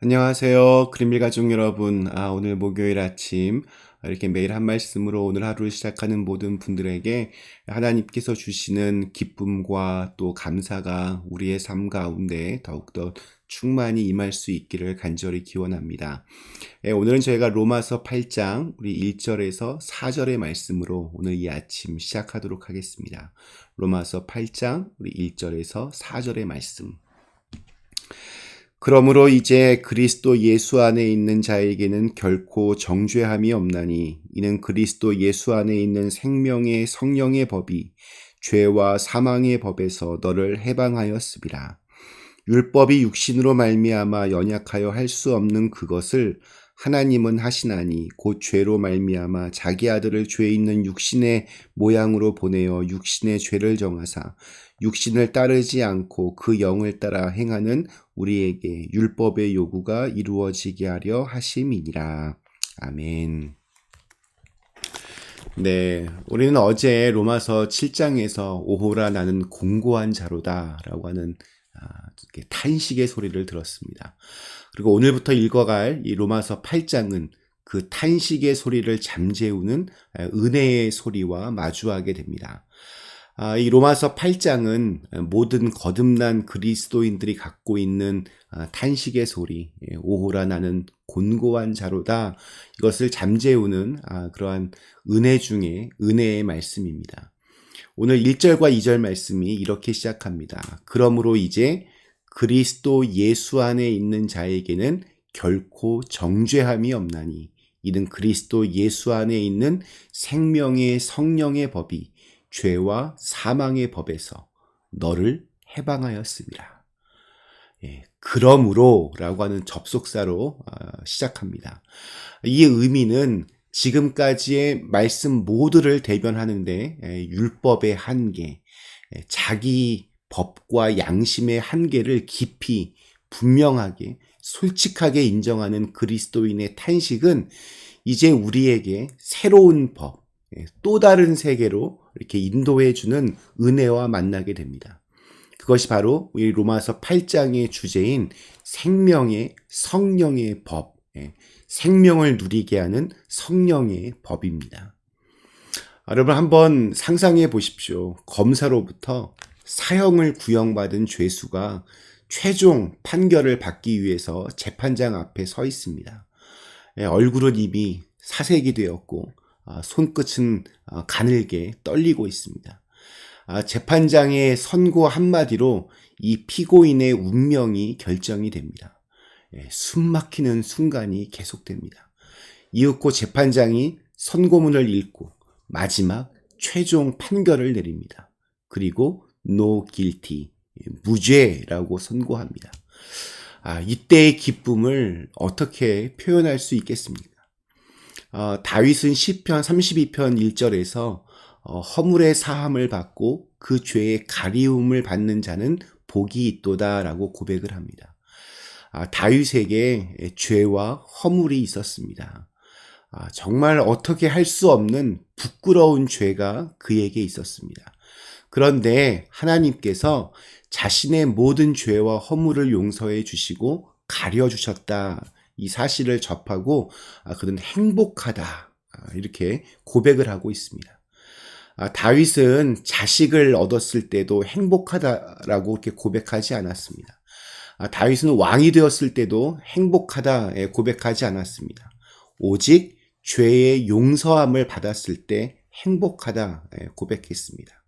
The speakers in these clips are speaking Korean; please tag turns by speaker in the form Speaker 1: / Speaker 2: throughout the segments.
Speaker 1: 안녕하세요. 그림일 가족 여러분. 오늘 목요일 아침 이렇게 매일 한 말씀으로 오늘 하루를 시작하는 모든 분들에게 하나님께서 주시는 기쁨과 또 감사가 우리의 삶 가운데 더욱더 충만히 임할 수 있기를 간절히 기원합니다. 오늘은 저희가 로마서 8장 우리 1절에서 4절의 말씀으로 오늘 이 아침 시작하도록 하겠습니다. 로마서 8장 우리 1절에서 4절의 말씀. 그러므로 이제 그리스도 예수 안에 있는 자에게는 결코 정죄함이 없나니 이는 그리스도 예수 안에 있는 생명의 성령의 법이 죄와 사망의 법에서 너를 해방하였음이라. 율법이 육신으로 말미암아 연약하여 할 수 없는 그것을 하나님은 하시나니 곧 죄로 말미암아 자기 아들을 죄 있는 육신의 모양으로 보내어 육신의 죄를 정하사 육신을 따르지 않고 그 영을 따라 행하는 우리에게 율법의 요구가 이루어지게 하려 하심이니라. 아멘. 네, 우리는 어제 로마서 7장에서 오호라 나는 공고한 자로다 라고 하는 이렇게 탄식의 소리를 들었습니다. 그리고 오늘부터 읽어갈 이 로마서 8장은 그 탄식의 소리를 잠재우는 은혜의 소리와 마주하게 됩니다. 이 로마서 8장은 모든 거듭난 그리스도인들이 갖고 있는 탄식의 소리, 오호라 나는 곤고한 자로다, 이것을 잠재우는 그러한 은혜 중에 은혜의 말씀입니다. 오늘 1절과 2절 말씀이 이렇게 시작합니다. 그러므로 이제 그리스도 예수 안에 있는 자에게는 결코 정죄함이 없나니 이는 그리스도 예수 안에 있는 생명의 성령의 법이 죄와 사망의 법에서 너를 해방하였습니다. 그러므로 라고 하는 접속사로 시작합니다. 이 의미는 지금까지의 말씀 모두를 대변하는데 율법의 한계, 자기 법과 양심의 한계를 깊이 분명하게 솔직하게 인정하는 그리스도인의 탄식은 이제 우리에게 새로운 법, 또 다른 세계로 이렇게 인도해주는 은혜와 만나게 됩니다. 그것이 바로 우리 로마서 8장의 주제인 생명의 성령의 법, 생명을 누리게 하는 성령의 법입니다. 여러분 한번 상상해 보십시오. 검사로부터 사형을 구형받은 죄수가 최종 판결을 받기 위해서 재판장 앞에 서 있습니다. 얼굴은 이미 사색이 되었고 손끝은 가늘게 떨리고 있습니다. 재판장의 선고 한마디로 이 피고인의 운명이 결정이 됩니다. 숨 막히는 순간이 계속됩니다. 이윽고 재판장이 선고문을 읽고 마지막 최종 판결을 내립니다. 그리고 no guilty, 무죄라고 선고합니다. 이때의 기쁨을 어떻게 표현할 수 있겠습니까? 다윗은 시편 32편 1절에서 허물의 사함을 받고 그 죄의 가리움을 받는 자는 복이 있도다라고 고백을 합니다. 다윗에게 죄와 허물이 있었습니다. 정말 어떻게 할 수 없는 부끄러운 죄가 그에게 있었습니다. 그런데 하나님께서 자신의 모든 죄와 허물을 용서해 주시고 가려 주셨다, 이 사실을 접하고 그는 행복하다, 이렇게 고백을 하고 있습니다. 다윗은 자식을 얻었을 때도 행복하다라고 이렇게 고백하지 않았습니다. 다윗은 왕이 되었을 때도 행복하다 고백하지 않았습니다. 오직 죄의 용서함을 받았을 때 행복하다 고백했습니다.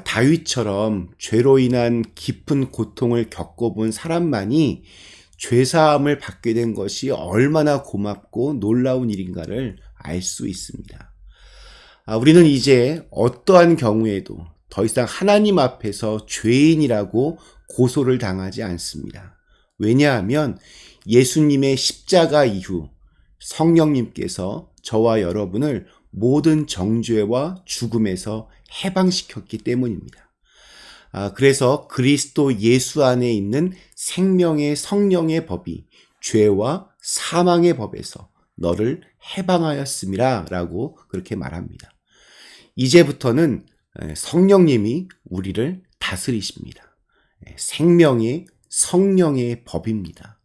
Speaker 1: 다윗처럼 죄로 인한 깊은 고통을 겪어본 사람만이 죄사함을 받게 된 것이 얼마나 고맙고 놀라운 일인가를 알 수 있습니다. 우리는 이제 어떠한 경우에도 더 이상 하나님 앞에서 죄인이라고 고소를 당하지 않습니다. 왜냐하면 예수님의 십자가 이후 성령님께서 저와 여러분을 모든 정죄와 죽음에서 해방시켰기 때문입니다. 그래서 그리스도 예수 안에 있는 생명의 성령의 법이 죄와 사망의 법에서 너를 해방하였음이라 라고 그렇게 말합니다. 이제부터는 성령님이 우리를 다스리십니다. 생명의 성령의 법입니다.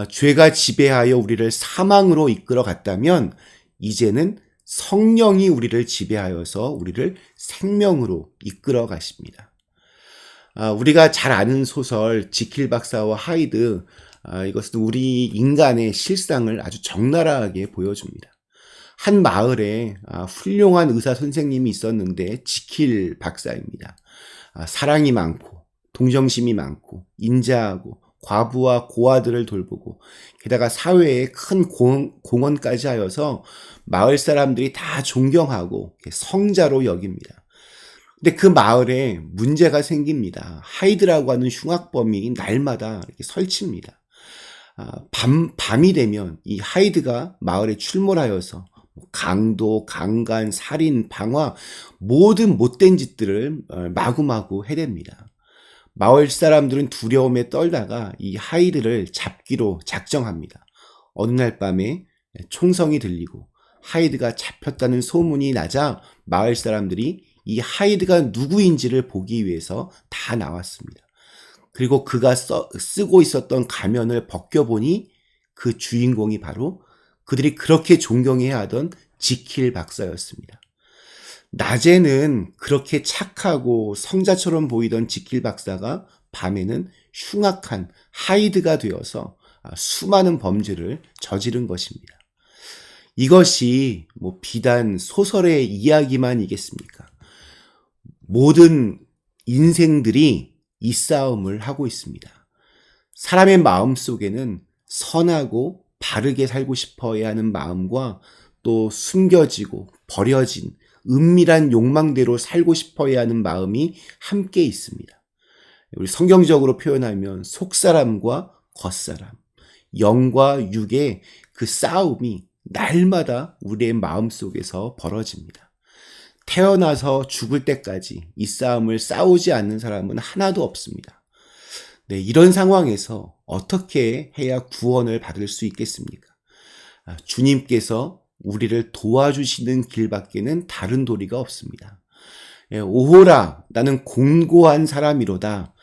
Speaker 1: 죄가 지배하여 우리를 사망으로 이끌어 갔다면 이제는 성령이 우리를 지배하여서 우리를 생명으로 이끌어 가십니다. 우리가 잘 아는 소설 지킬 박사와 하이드, 이것은 우리 인간의 실상을 아주 적나라하게 보여줍니다. 한 마을에 훌륭한 의사 선생님이 있었는데 지킬 박사입니다. 사랑이 많고 동정심이 많고 인자하고 과부와 고아들을 돌보고 게다가 사회에 큰 공헌까지 하여서 마을 사람들이 다 존경하고 성자로 여깁니다. 근데 그 마을에 문제가 생깁니다. 하이드라고 하는 흉악범이 날마다 이렇게 설칩니다. 밤이 되면 이 하이드가 마을에 출몰하여서 강도, 강간, 살인, 방화 모든 못된 짓들을 마구마구 해댑니다. 마을 사람들은 두려움에 떨다가 이 하이드를 잡기로 작정합니다. 어느 날 밤에 총성이 들리고 하이드가 잡혔다는 소문이 나자 마을 사람들이 이 하이드가 누구인지를 보기 위해서 다 나왔습니다. 그리고 그가 쓰고 있었던 가면을 벗겨보니 그 주인공이 바로 그들이 그렇게 존경해야 하던 지킬 박사였습니다. 낮에는 그렇게 착하고 성자처럼 보이던 지킬 박사가 밤에는 흉악한 하이드가 되어서 수많은 범죄를 저지른 것입니다. 이것이 비단 소설의 이야기만이겠습니까? 모든 인생들이 이 싸움을 하고 있습니다. 사람의 마음 속에는 선하고 바르게 살고 싶어야 하는 마음과 또 숨겨지고 버려진 은밀한 욕망대로 살고 싶어야 하는 마음이 함께 있습니다. 우리 성경적으로 표현하면 속사람과 겉사람, 영과 육의 그 싸움이 날마다 우리의 마음 속에서 벌어집니다. 태어나서 죽을 때까지 이 싸움을 싸우지 않는 사람은 하나도 없습니다. 네, 이런 상황에서 어떻게 해야 구원을 받을 수 있겠습니까? 주님께서 우리를 도와주시는 길밖에는 다른 도리가 없습니다. 오호라, 나는 곤고한 사람이로다.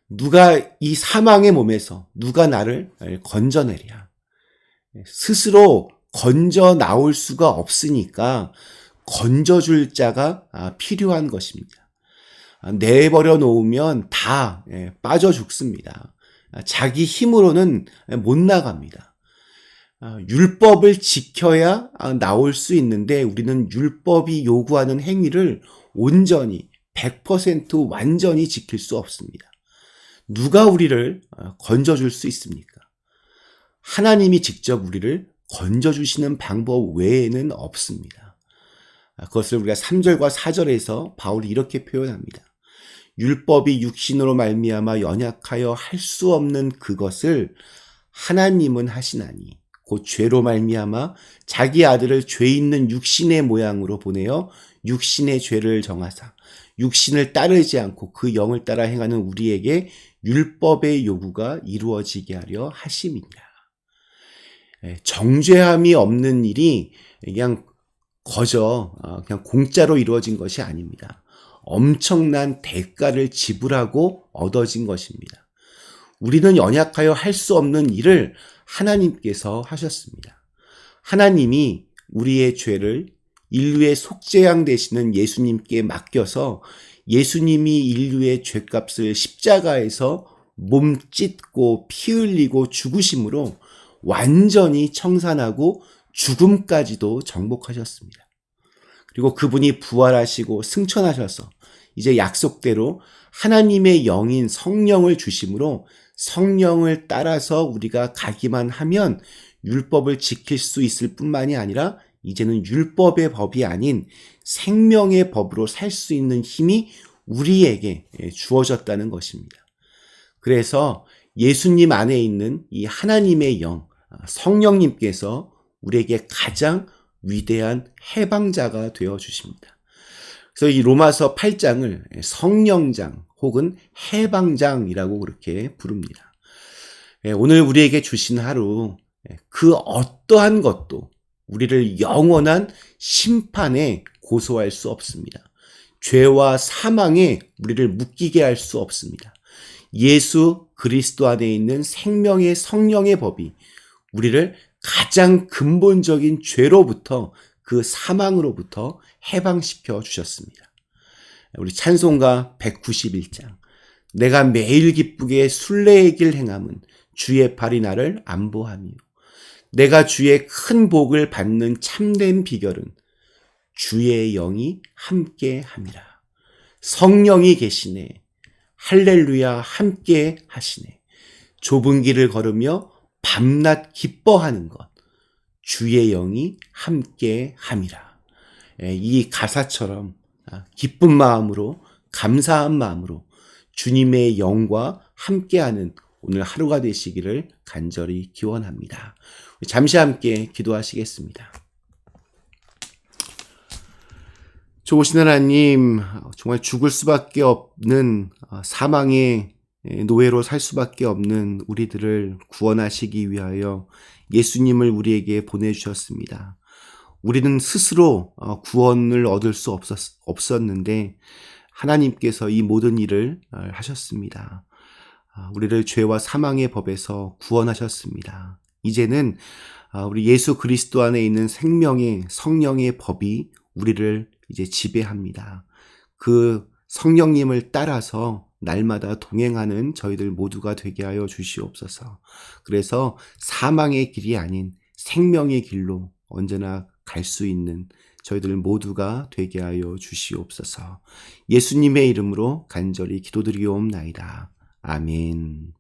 Speaker 1: 누가 이 사망의 몸에서 누가 나를 건져내랴. 스스로 건져 나올 수가 없으니까 건져줄 자가 필요한 것입니다. 내버려 놓으면 다 빠져 죽습니다. 자기 힘으로는 못 나갑니다. 율법을 지켜야 나올 수 있는데 우리는 율법이 요구하는 행위를 온전히 100% 완전히 지킬 수 없습니다. 누가 우리를 건져줄 수 있습니까? 하나님이 직접 우리를 건져주시는 방법 외에는 없습니다. 그것을 우리가 3절과 4절에서 바울이 이렇게 표현합니다. 율법이 육신으로 말미암아 연약하여 할 수 없는 그것을 하나님은 하시나니 곧 죄로 말미암아 자기 아들을 죄 있는 육신의 모양으로 보내어 육신의 죄를 정하사 육신을 따르지 않고 그 영을 따라 행하는 우리에게 율법의 요구가 이루어지게 하려 하심이니라. 정죄함이 없는 일이 그냥 그냥 공짜로 이루어진 것이 아닙니다. 엄청난 대가를 지불하고 얻어진 것입니다. 우리는 연약하여 할 수 없는 일을 하나님께서 하셨습니다. 하나님이 우리의 죄를 인류의 속죄양 되시는 예수님께 맡겨서 예수님이 인류의 죄값을 십자가에서 몸 찢고 피 흘리고 죽으심으로 완전히 청산하고 죽음까지도 정복하셨습니다. 그리고 그분이 부활하시고 승천하셔서 이제 약속대로 하나님의 영인 성령을 주심으로 성령을 따라서 우리가 가기만 하면 율법을 지킬 수 있을 뿐만이 아니라 이제는 율법의 법이 아닌 생명의 법으로 살 수 있는 힘이 우리에게 주어졌다는 것입니다. 그래서 예수님 안에 있는 이 하나님의 영, 성령님께서 우리에게 가장 위대한 해방자가 되어 주십니다. 그래서 이 로마서 8장을 성령장 혹은 해방장이라고 그렇게 부릅니다. 오늘 우리에게 주신 하루, 그 어떠한 것도 우리를 영원한 심판에 고소할 수 없습니다. 죄와 사망에 우리를 묶이게 할 수 없습니다. 예수 그리스도 안에 있는 생명의 성령의 법이 우리를 가장 근본적인 죄로부터, 그 사망으로부터 해방시켜 주셨습니다. 우리 찬송가 191장, 내가 매일 기쁘게 순례의 길 행함은 주의 팔이 나를 안보하며, 내가 주의 큰 복을 받는 참된 비결은 주의 영이 함께 함이라. 성령이 계시네. 할렐루야, 함께 하시네. 좁은 길을 걸으며 밤낮 기뻐하는 것, 주의 영이 함께 함이라. 이 가사처럼 기쁜 마음으로, 감사한 마음으로 주님의 영과 함께하는 오늘 하루가 되시기를 간절히 기원합니다. 잠시 함께 기도하시겠습니다. 좋으신 하나님, 정말 죽을 수밖에 없는 사망의 노예로 살 수밖에 없는 우리들을 구원하시기 위하여 예수님을 우리에게 보내주셨습니다. 우리는 스스로 구원을 얻을 수 없었는데 하나님께서 이 모든 일을 하셨습니다. 우리를 죄와 사망의 법에서 구원하셨습니다. 이제는 우리 예수 그리스도 안에 있는 생명의 성령의 법이 우리를 이제 지배합니다. 그 성령님을 따라서 날마다 동행하는 저희들 모두가 되게 하여 주시옵소서. 그래서 사망의 길이 아닌 생명의 길로 언제나 갈 수 있는 저희들 모두가 되게 하여 주시옵소서. 예수님의 이름으로 간절히 기도드리옵나이다. 아멘.